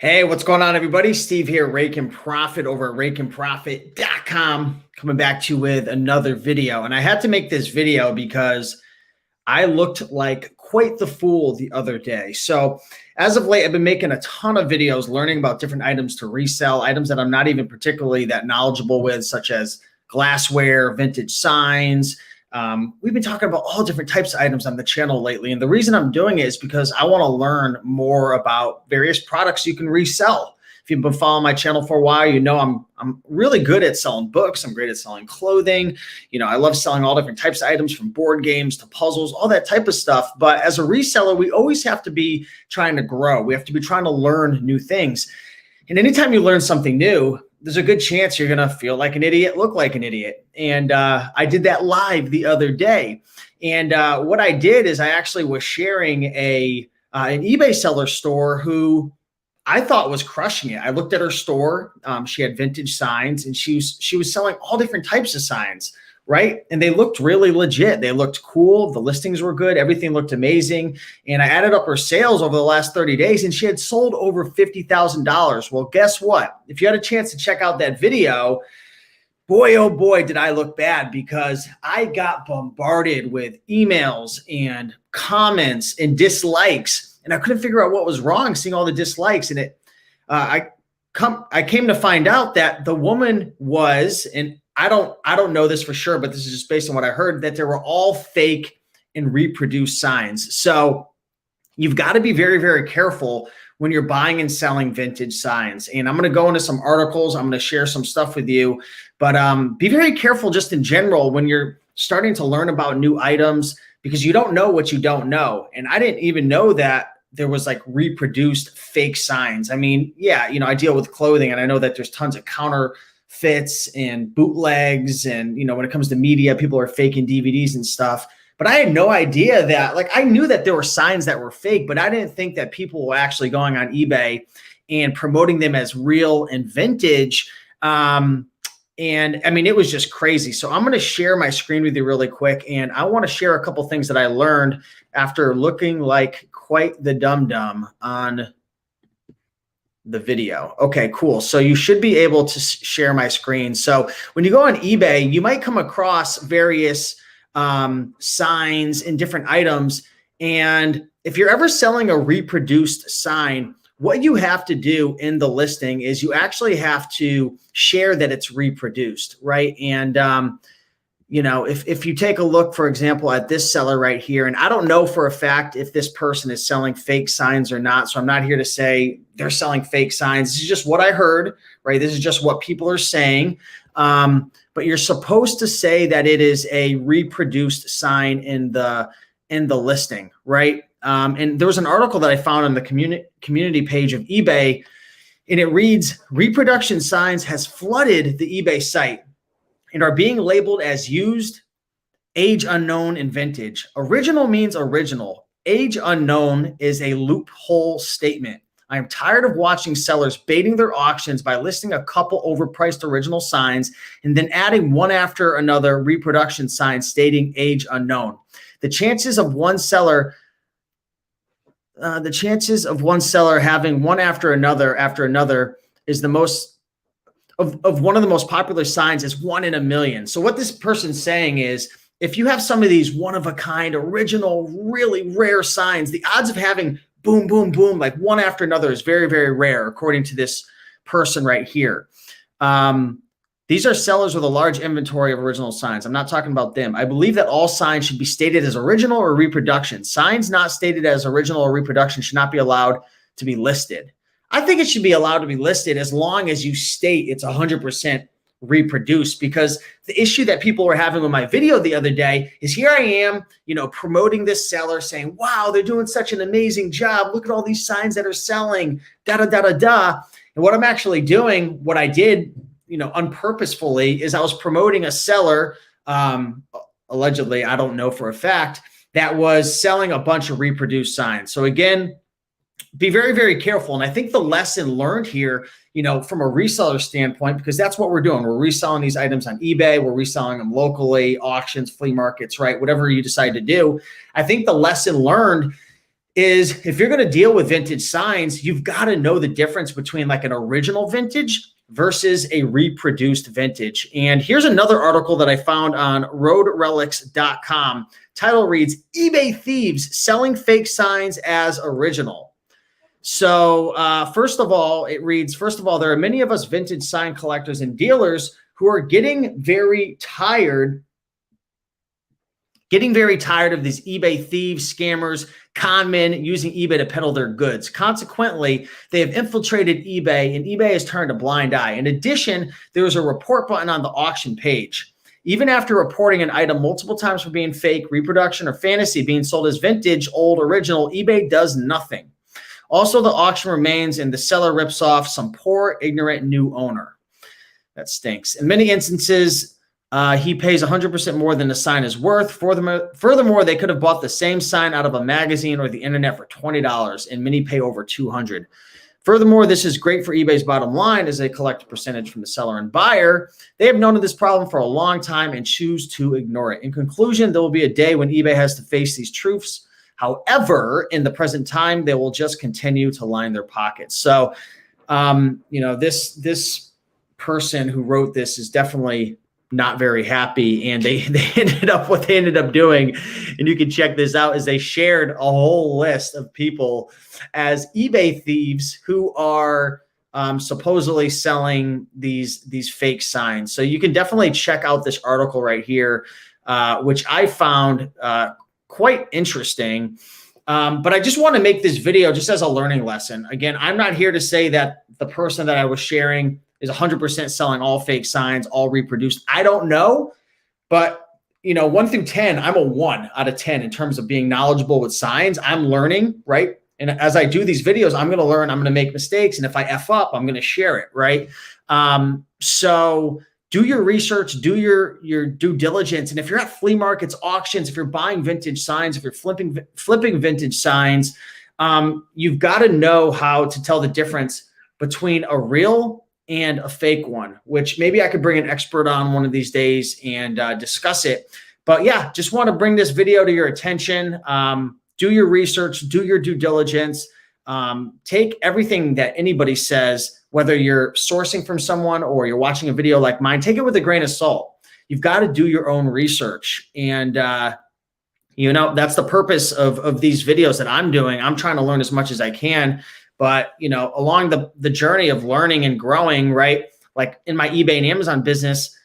Hey, what's going on, everybody? Steve here, Rake and Profit over at rakeandprofit.com, coming back to you with another video. And I had to make this video because I looked like quite the fool the other day. So as of late, I've been making a ton of videos learning about different items to resell, items that I'm not even particularly that knowledgeable with, such as glassware, vintage signs. We've been talking about all different types of items on the channel lately. And the reason I'm doing it is because I want to learn more about various products you can resell. If you've been following my channel for a while, you know I'm really good at selling books. I'm great at selling clothing. You know, I love selling all different types of items, from board games to puzzles, all that type of stuff. But as a reseller, we always have to be trying to grow. We have to be trying to learn new things. And anytime you learn something new, there's a good chance you're going to feel like an idiot, look like an idiot. And I did that live the other day. And what I did is I actually was sharing an eBay seller store who I thought was crushing it. I looked at her store. She had vintage signs, and she was selling all different types of signs, right? And they looked really legit. They looked cool. The listings were good. Everything looked amazing. And I added up her sales over the last 30 days, and she had sold over $50,000. Well, guess what? If you had a chance to check out that video, boy, oh boy, did I look bad, because I got bombarded with emails and comments and dislikes. And I couldn't figure out what was wrong, seeing all the dislikes. And I came to find out that the woman was, and I don't know this for sure, but this is just based on what I heard, that they were all fake and reproduced signs. So you've got to be very, very careful when you're buying and selling vintage signs. And I'm going to go into some articles. I'm going to share some stuff with you, but be very careful just in general when you're starting to learn about new items, because you don't know what you don't know. And I didn't even know that there was like reproduced fake signs. I mean, yeah, you know, I deal with clothing, and I know that there's tons of counterfeits and bootlegs. And, you know, when it comes to media, people are faking DVDs and stuff. But I had no idea that, like, I knew that there were signs that were fake, but I didn't think that people were actually going on eBay and promoting them as real and vintage. And I mean, it was just crazy. So I'm going to share my screen with you really quick. And I want to share a couple things that I learned after looking like quite the dum-dum on the video. Okay, cool. So you should be able to share my screen. So when you go on eBay, you might come across various signs and different items. And if you're ever selling a reproduced sign, what you have to do in the listing is you actually have to share that it's reproduced, right? And, you know, if you take a look, for example, at this seller right here, and I don't know for a fact if this person is selling fake signs or not, so I'm not here to say they're selling fake signs. This is just what I heard, right? This is just what people are saying. But you're supposed to say that it is a reproduced sign in the listing, right? And there was an article that I found on the community page of eBay, and it reads, reproduction signs has flooded the eBay site and are being labeled as used, age unknown, and vintage. Original means original. Age unknown is a loophole statement. I am tired of watching sellers baiting their auctions by listing a couple overpriced original signs and then adding one after another reproduction sign stating age unknown. The chances of one seller having one after another is the most of one of the most popular signs is 1 in a million. So what this person's saying is, if you have some of these one of a kind, original, really rare signs, the odds of having boom, boom, boom, like one after another is very, very rare, according to this person right here. These are sellers with a large inventory of original signs. I'm not talking about them. I believe that all signs should be stated as original or reproduction. Signs not stated as original or reproduction should not be allowed to be listed. I think it should be allowed to be listed as long as you state it's 100% reproduced, because the issue that people were having with my video the other day is, here I am, you know, promoting this seller saying, wow, they're doing such an amazing job. Look at all these signs that are selling, da, da, da, da, da. And what I'm actually doing, what I did, you know, unpurposefully, is I was promoting a seller, allegedly, I don't know for a fact, that was selling a bunch of reproduced signs. So again, be very, very careful. And I think the lesson learned here, you know, from a reseller standpoint, because that's what we're doing. We're reselling these items on eBay. We're reselling them locally, auctions, flea markets, right? Whatever you decide to do. I think the lesson learned is if you're going to deal with vintage signs, you've got to know the difference between like an original vintage versus a reproduced vintage. And here's another article that I found on roadrelics.com. Title reads, eBay thieves selling fake signs as original. So first of all, it reads, first of all, there are many of us vintage sign collectors and dealers who are getting very tired of these eBay thieves, scammers, con men using eBay to peddle their goods. Consequently, they have infiltrated eBay, and eBay has turned a blind eye. In addition, there is a report button on the auction page. Even after reporting an item multiple times for being fake, reproduction, or fantasy being sold as vintage, old, original, eBay does nothing. Also, the auction remains and the seller rips off some poor, ignorant new owner. That stinks. In many instances, he pays 100% more than the sign is worth. Furthermore, they could have bought the same sign out of a magazine or the internet for $20, and many pay over $200. Furthermore, this is great for eBay's bottom line as they collect a percentage from the seller and buyer. They have known of this problem for a long time and choose to ignore it. In conclusion, there will be a day when eBay has to face these truths. However, in the present time, they will just continue to line their pockets. So, this person who wrote this is definitely not very happy, and they ended up what they ended up doing, and you can check this out, is they shared a whole list of people as eBay thieves who are supposedly selling these fake signs. So you can definitely check out this article right here, which I found quite interesting. But I just want to make this video just as a learning lesson. Again, I'm not here to say that the person that I was sharing is 100% selling all fake signs, all reproduced. I don't know, but 1 through 10, I'm a 1 out of 10 in terms of being knowledgeable with signs. I'm learning, right? And as I do these videos, I'm going to learn, I'm going to make mistakes. And if I F up, I'm going to share it, right? So do your research, do your due diligence. And if you're at flea markets, auctions, if you're buying vintage signs, if you're flipping vintage signs, you've got to know how to tell the difference between a real and a fake one, which maybe I could bring an expert on one of these days and discuss it. But yeah, just want to bring this video to your attention. Do your research, do your due diligence, take everything that anybody says, whether you're sourcing from someone or you're watching a video like mine, take it with a grain of salt. You've got to do your own research. And, that's the purpose of these videos that I'm doing. I'm trying to learn as much as I can. But, along the journey of learning and growing, right? Like in my eBay and Amazon business,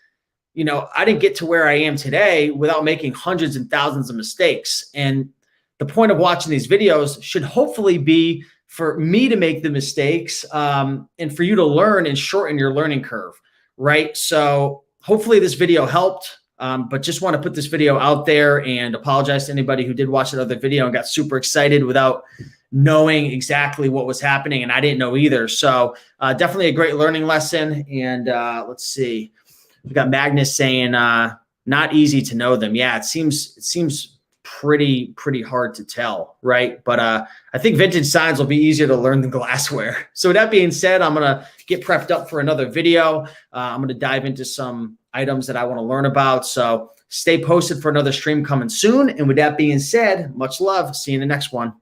I didn't get to where I am today without making hundreds and thousands of mistakes. And the point of watching these videos should hopefully be for me to make the mistakes and for you to learn and shorten your learning curve, right? So hopefully this video helped, but just want to put this video out there and apologize to anybody who did watch that other video and got super excited without knowing exactly what was happening, and I didn't know either. So definitely a great learning lesson. And let's see, we got Magnus saying not easy to know them. Yeah, it seems pretty hard to tell, right? But I think vintage signs will be easier to learn than glassware. So with that being said, I'm gonna get prepped up for another video. I'm gonna dive into some items that I want to learn about. So stay posted for another stream coming soon. And with that being said, much love. See you in the next one.